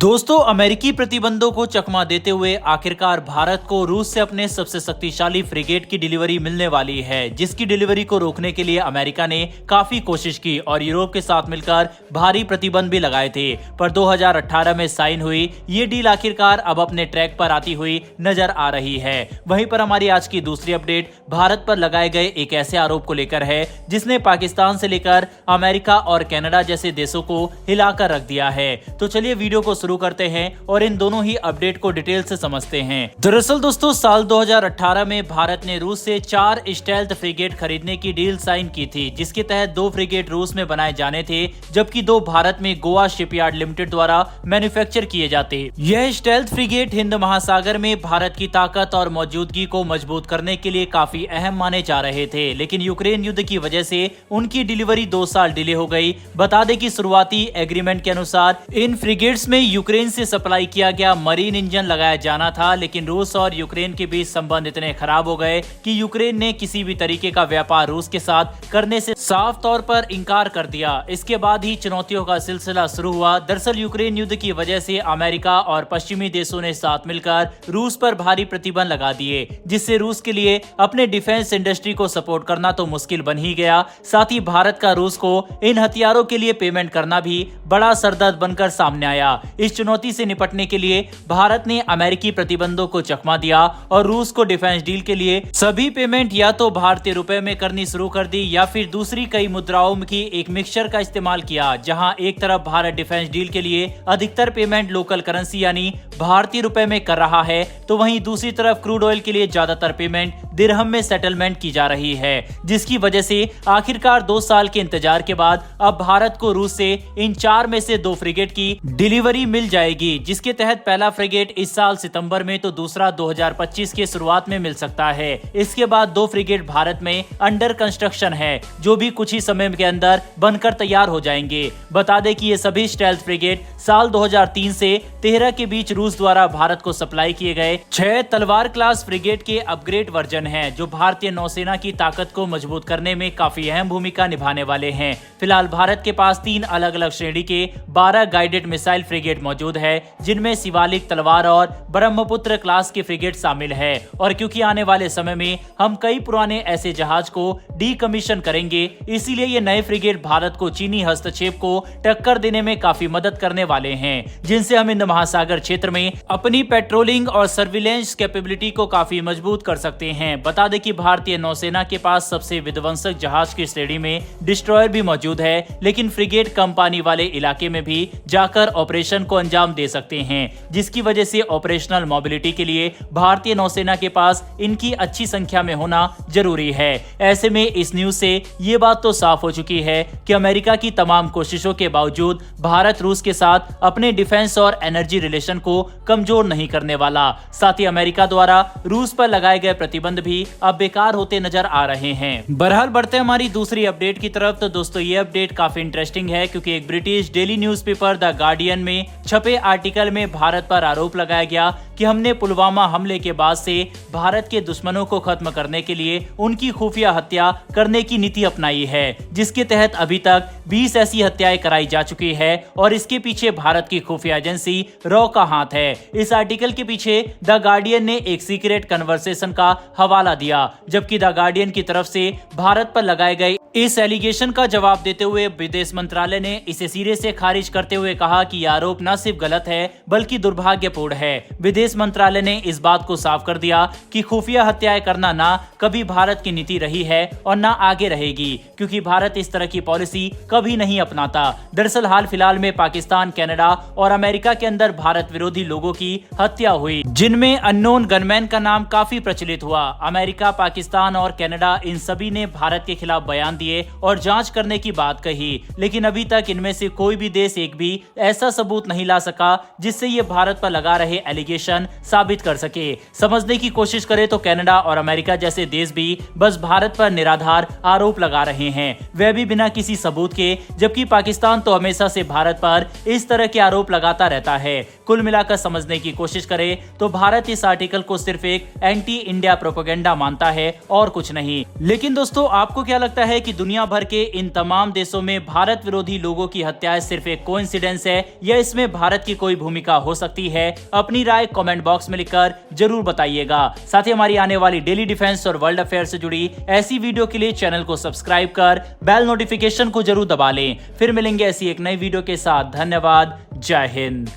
दोस्तों, अमेरिकी प्रतिबंधों को चकमा देते हुए आखिरकार भारत को रूस से अपने सबसे शक्तिशाली फ्रिगेट की डिलीवरी मिलने वाली है, जिसकी डिलीवरी को रोकने के लिए अमेरिका ने काफी कोशिश की और यूरोप के साथ मिलकर भारी प्रतिबंध भी लगाए थे। पर 2018 में साइन हुई ये डील आखिरकार अब अपने ट्रैक पर आती हुई नजर आ रही है। वहीं पर हमारी आज की दूसरी अपडेट भारत पर लगाए गए एक ऐसे आरोप को लेकर है जिसने पाकिस्तान से लेकर अमेरिका और कनाडा जैसे देशों को हिलाकर रख दिया है। तो चलिए वीडियो को शुरू करते हैं और इन दोनों ही अपडेट को डिटेल से समझते हैं। दरअसल दोस्तों, साल 2018 में भारत ने रूस से 4 स्टेल्थ फ्रिगेट खरीदने की डील साइन की थी, जिसके तहत 2 फ्रिगेट रूस में बनाए जाने थे जबकि 2 भारत में गोवा शिपयार्ड लिमिटेड द्वारा मैन्युफैक्चर किए जाते। यह स्टेल्थ फ्रिगेट हिंद महासागर में भारत की ताकत और मौजूदगी को मजबूत करने के लिए काफी अहम माने जा रहे थे, लेकिन यूक्रेन युद्ध की वजह से उनकी डिलीवरी 2 साल डिले हो गई। बता दें कि शुरुआती एग्रीमेंट के अनुसार इन फ्रिगेट्स में यूक्रेन से सप्लाई किया गया मरीन इंजन लगाया जाना था, लेकिन रूस और यूक्रेन के बीच संबंध इतने खराब हो गए कि यूक्रेन ने किसी भी तरीके का व्यापार रूस के साथ करने से साफ तौर पर इंकार कर दिया। इसके बाद ही चुनौतियों का सिलसिला शुरू हुआ। दरअसल यूक्रेन युद्ध की वजह से अमेरिका और पश्चिमी देशों ने साथ मिलकर रूस पर भारी प्रतिबंध लगा दिए, जिससे रूस के लिए अपने डिफेंस इंडस्ट्री को सपोर्ट करना तो मुश्किल बन ही गया, साथ ही भारत का रूस को इन हथियारों के लिए पेमेंट करना भी बड़ा सरदर्द बनकर सामने आया। इस चुनौती से निपटने के लिए भारत ने अमेरिकी प्रतिबंधों को चकमा दिया और रूस को डिफेंस डील के लिए सभी पेमेंट या तो भारतीय रुपए में करनी शुरू कर दी या फिर दूसरी कई मुद्राओं की एक मिक्सचर का इस्तेमाल किया, जहां एक तरफ भारत डिफेंस डील के लिए अधिकतर पेमेंट लोकल करेंसी यानी भारतीय रुपए में कर रहा है, तो वहीं दूसरी तरफ क्रूड ऑयल के लिए ज्यादातर पेमेंट दिरहम में सेटलमेंट की जा रही है, जिसकी वजह से आखिरकार 2 साल के इंतजार के बाद अब भारत को रूस से इन 4 में से 2 फ्रिगेट की डिलीवरी मिल जाएगी, जिसके तहत पहला फ्रिगेट इस साल सितंबर में तो दूसरा 2025 के शुरुआत में मिल सकता है। इसके बाद 2 फ्रिगेट भारत में अंडर कंस्ट्रक्शन है, जो भी कुछ ही समय के अंदर बनकर तैयार हो जाएंगे। बता दें कि ये सभी स्टेल्थ फ्रिगेट साल 2003 से 13 के बीच रूस द्वारा भारत को सप्लाई किए गए 6 तलवार क्लास फ्रिगेट के अपग्रेड वर्जन हैं, जो भारतीय नौसेना की ताकत को मजबूत करने में काफी अहम भूमिका निभाने वाले हैं। फिलहाल भारत के पास 3 अलग अलग श्रेणी के 12 गाइडेड मिसाइल फ्रिगेट मौजूद है, जिनमें शिवालिक, तलवार और ब्रह्मपुत्र क्लास के फ्रिगेट शामिल है। और क्योंकि आने वाले समय में हम कई पुराने ऐसे जहाज को डीकमीशन करेंगे, इसीलिए ये नए फ्रिगेट भारत को चीनी हस्तक्षेप को टक्कर देने में काफी मदद करने वाले हैं, जिनसे हम हिंद महासागर क्षेत्र में अपनी पेट्रोलिंग और सर्विलेंस कैपेबिलिटी को काफी मजबूत कर सकते हैं। बता दें कि भारतीय नौसेना के पास सबसे विध्वंसक जहाज की श्रेणी में डिस्ट्रॉयर भी मौजूद है, लेकिन फ्रिगेट कम पानी वाले इलाके में भी जाकर ऑपरेशन को अंजाम दे सकते हैं, जिसकी वजह से ऑपरेशनल मोबिलिटी के लिए भारतीय नौसेना के पास इनकी अच्छी संख्या में होना जरूरी है। ऐसे में इस न्यूज से ये बात तो साफ हो चुकी है कि अमेरिका की तमाम कोशिशों के बावजूद भारत रूस के साथ अपने डिफेंस और एनर्जी रिलेशन को कमजोर नहीं करने वाला। साथ ही अमेरिका द्वारा रूस पर लगाए गए प्रतिबंध भी अब बेकार होते नजर आ रहे हैं। बहरहाल बढ़ते हमारी दूसरी अपडेट की तरफ। तो दोस्तों, ये अपडेट काफी इंटरेस्टिंग है, क्योंकि एक British daily newspaper the guardian में छपे आर्टिकल में भारत पर आरोप लगाया गया कि हमने पुलवामा हमले के बाद से भारत के दुश्मनों को खत्म करने के लिए उनकी खुफिया हत्या करने की नीति अपनाई है, जिसके तहत अभी तक 20 ऐसी हत्याएं कराई जा चुकी है और इसके पीछे भारत की खुफिया एजेंसी रॉ का हाथ है। इस आर्टिकल के पीछे द गार्डियन ने एक सीक्रेट कन्वर्सेशन का हवाला दिया, जबकि द गार्डियन की तरफ से भारत पर लगाए गए इस एलिगेशन का जवाब देते हुए विदेश मंत्रालय ने इसे सिरे से खारिज करते हुए कहा कि यह आरोप न सिर्फ गलत है बल्कि दुर्भाग्यपूर्ण है। विदेश मंत्रालय ने इस बात को साफ कर दिया कि खुफिया हत्याएं करना ना कभी भारत की नीति रही है और ना आगे रहेगी, क्योंकि भारत इस तरह की पॉलिसी कभी नहीं अपनाता। दरअसल हाल फिलहाल में पाकिस्तान, कनाडा और अमेरिका के अंदर भारत विरोधी लोगों की हत्या हुई, जिनमें अननोन गनमैन का नाम काफी प्रचलित हुआ। अमेरिका, पाकिस्तान और कनाडा इन सभी ने भारत के खिलाफ बयान दिए और जांच करने की बात कही, लेकिन अभी तक इनमें से कोई भी देश एक भी ऐसा सबूत नहीं ला सका जिससे ये भारत पर लगा रहे एलिगेशन साबित कर सके। समझने की कोशिश करें तो कनाडा और अमेरिका जैसे देश भी बस भारत पर निराधार आरोप लगा रहे हैं, वह भी बिना किसी सबूत के, जबकि पाकिस्तान तो हमेशा से भारत पर इस तरह के आरोप लगाता रहता है। कुल मिलाकर समझने की कोशिश करें तो भारत इस आर्टिकल को सिर्फ एक एंटी इंडिया प्रोपेगेंडा मानता है और कुछ नहीं। लेकिन दोस्तों, आपको क्या लगता है कि कि दुनिया भर के इन तमाम देशों में भारत विरोधी लोगों की हत्याएं सिर्फ एक कोइंसिडेंस है या इसमें भारत की कोई भूमिका हो सकती है? अपनी राय कमेंट बॉक्स में लिखकर जरूर बताइएगा। साथ ही हमारी आने वाली डेली डिफेंस और वर्ल्ड अफेयर से जुड़ी ऐसी वीडियो के लिए चैनल को सब्सक्राइब कर बेल नोटिफिकेशन को जरूर दबा लें। फिर मिलेंगे ऐसी एक नई वीडियो के साथ। धन्यवाद। जय हिंद।